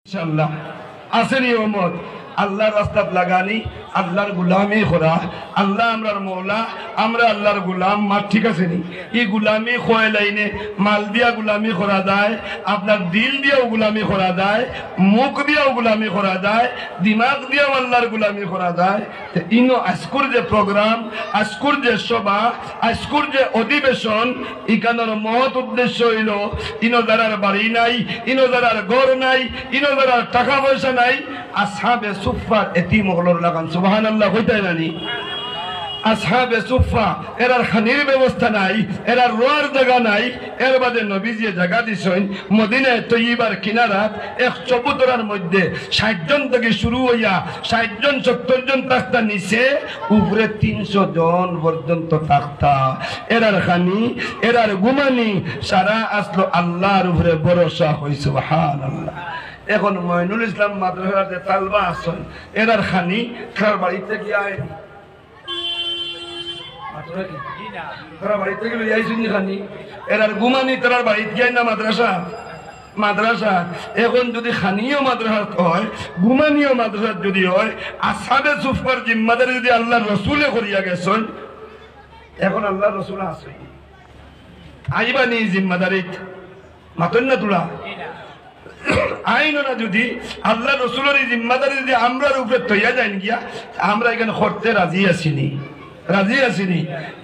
ইনশাআল্লাহ আসেনি ওমত আল্লাহর রাস্তাত লাগানি আল্লাহর গোলামি করা আল্লাহ আমরার মওলা আমরা আল্লাহর গোলাম মা ঠিক আছে নি এই গোলামি খোয় লাইনে মাল দিয়া গোলামি করা যায় আপনার দিল দিয়াও গোলামি করা যায় মুখ দিয়াও গোলামি করা যায় দিমাগ দিয়াও আল্লাহর গোলামি করা যায় তো ইনো আজকুর যে প্রোগ্রাম আজকুর যে সভা আজকুর যে অধিবেশন ইকানোর মহৎ উদ্দেশ্য হইল ইনো যারার বাড়ি নাই ইনো যারার ঘর নাই ইনো যারার টাকা পয়সা নাই আসহাবে সুফফার এতিম হলর লাগান সুবহানাল্লাহ কইতাই নানি আসহাবে সুফফা এরার খানির ব্যবস্থা নাই এরার রোয়ার জায়গা নাই এর বাদে নবীজি জায়গা দিছেন মদিনায় তৈয়বার কিনারাত এক চবুতরার মধ্যে 60 জন থেকে শুরু হইয়া 60 জন 70 জন তাকতা নিচে উপরে 300 জন পর্যন্ত তাকতা এরার খানি এরার গুমানি সারা আসলো আল্লাহর উপরে ভরসা হই সুবহানাল্লাহ। এখন মইনুল ইসলাম মাদ্রাসাতে তালবা আছেন এরার খানি তার বাড়িতে গিয়া আইনি তারা বাড়িতে গেলে আইসুনি খানি এরার গুমানি তার বাড়িতে গিয়ে না মাদ্রাসা মাদ্রাসা এখন যদি খানিও মাদ্রাসা হয় গুমানিও মাদ্রাসা যদি হয় আসহাবে সুফফার জিম্মাদারি যদি আল্লাহর রাসূলে করিয়া গেছেন এখন আল্লাহর রাসূল আছে আইবা নি জিম্মাদারি মাতন না তুলা আইনরা যদি আল্লাহ রসুলের জিম্মাদারি যদি আমরার উপরে তৈয়া যাই গিয়া আমরা এখানে করতে রাজি আছিনি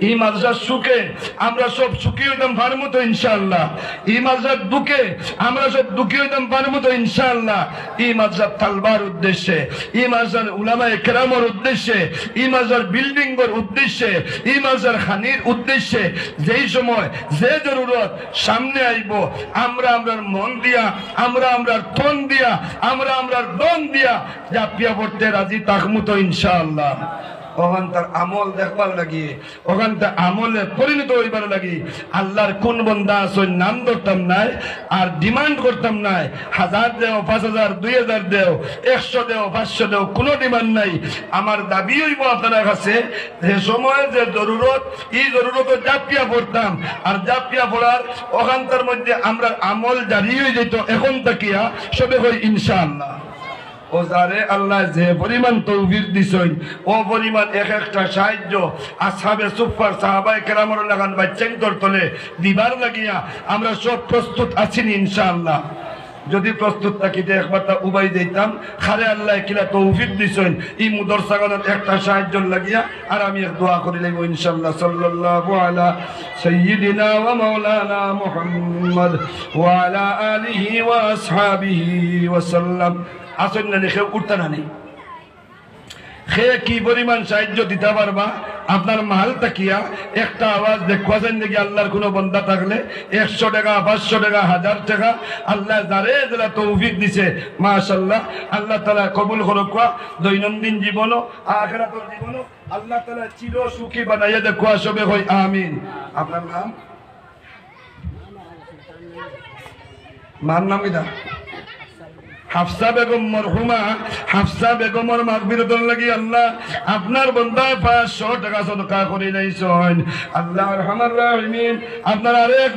এই মাদ্রাসার সুখে আমরা সব সুখী হইতাম পারবো তো ইনশাআল্লাহ এই মাদ্রাসার দুঃখে আমরা সব দুঃখী হইতাম পারবো তো ইনশাআল্লাহ এই মাদ্রাসার তালবার উদ্দেশ্যে এই মাদ্রাসার উলামায়ে কেরামের উদ্দেশ্যে এই মাদ্রাসার বিল্ডিং এর উদ্দেশ্যে এই মাদ্রাসার খানির উদ্দেশ্যে যেই সময় যে জরুরত সামনে আইব আমরা আমরার মন দিয়া আমরা আমরার তন দিয়া আমরা আমরার দন দিয়া জাপিয়া পড়তে রাজি থাকমু তো ইনশাআল্লাহ। ওখান তার আমল দেখবার লাগি ওখান তার আমলে পরিণত হইবার লাগি আল্লাহর কোন বন্দা আসল নাম ধরতাম নাই আর ডিমান্ড করতাম নাই 1000 দেও 5000 2000 দেও 100 দেও 500 দেও কোনো ডিমান্ড নাই আমার দাবি হইব আপনার কাছে যে সময় যে জরুরত এই জরুরত জাপিয়া পড়তাম আর জাপিয়া পড়ার ওখান তার মধ্যে আমরা আমল জারি হয়ে যেত এখন তাকিয়া সবে হই ইনশাআল্লাহ ও যারে আল্লাহ যে পরিমাণ তৌফিক দিছেন ও পরিমাণ এক একটা সাহায্য আসহাবে সুফফার সাহাবায়ে কেরামের লাগান বাচ্চান তলে দিবার লাগিয়া আমরা সব প্রস্তুত আছি ইনশাআল্লাহ। যদি প্রস্তুত থাকিতে একবার তা উবাই দিতাম খারে আল্লাহ কিলা তৌফিক দিছেন এই মুদরসাগনের একটা সাহায্য লাগিয়া আর আমি এক দোয়া করি লইব ইনশাআল্লাহ। সাল্লাল্লাহু আলা সাইয়্যিদিনা ওয়া মাওলানা মুহাম্মদ ওয়া আলা আলিহি ওয়া আসহাবিহি ওয়া সাল্লাম। আসেন না দেখে উঠতে না নেই খেয়ে কি পরিমাণ সাহায্য দিতে পারবা আপনার মাহাল তাকিয়া একটা আওয়াজ দেখবা যান দেখি আল্লাহর কোনো বন্দা থাকলে 100 টাকা 500 টাকা 1000 টাকা আল্লাহ যারে যারা তৌফিক দিছে মাশাআল্লাহ আল্লাহ তাআলা কবুল করুক দৈনন্দিন জীবনও আখিরাতের জীবনও আল্লাহ তাআলা চির সুখী বানাইয়া দেখো সবে কই আমিন। আপনার নাম মার নাম কি হাফসা বেগম মরহুমা হাফসা বেগমের মাগফিরাতের লাগি আল্লাহ আপনার বান্দা 500 টাকা সদকা করে দিয়েছেন আল্লাহ আরহামার রাহিমিন আপনার আরেক